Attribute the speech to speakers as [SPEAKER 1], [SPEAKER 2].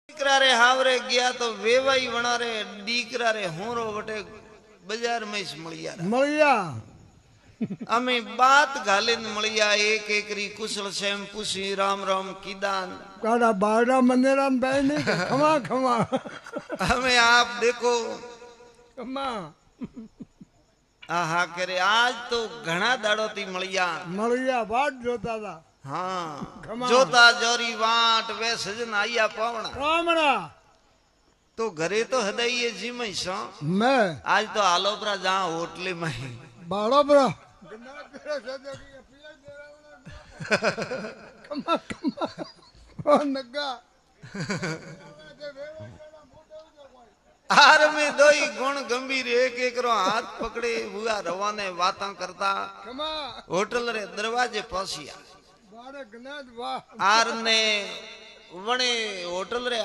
[SPEAKER 1] દીકરા રે હાવરે ગયા તો વેવાઈ વણારે દીકરા રે હોરો વટે બજાર માં જ મળ્યા અમે બાત ઘાલીને મળ્યા એક એકરી કુશળ સેમ પૂછી રામ રામ કીદાન
[SPEAKER 2] કાડા બારડા મંદિરા ભાઈ ને ખમા ખમા
[SPEAKER 1] અમે આપ દેખો
[SPEAKER 2] ખમા
[SPEAKER 1] આહા કરે આજ તો ઘણા દાડોથી મળ્યા
[SPEAKER 2] વાટ જોતા હતા
[SPEAKER 1] હા જોતા જોરી વાટ વે સજન આયા પાવણા તો ઘરે તો હદાઈએ જીમઈ છો
[SPEAKER 2] મેં
[SPEAKER 1] આજ તો આલોપરા જા હોટલે માં
[SPEAKER 2] બાળોબરા ખમા ખમા નગા
[SPEAKER 1] आर में दोई गुण गंभीर एक एक रो हाथ पकड़े हुआ रवाने बातां करता होटल रे दरवाजे पहुंचिया आर ने वणे होटल रे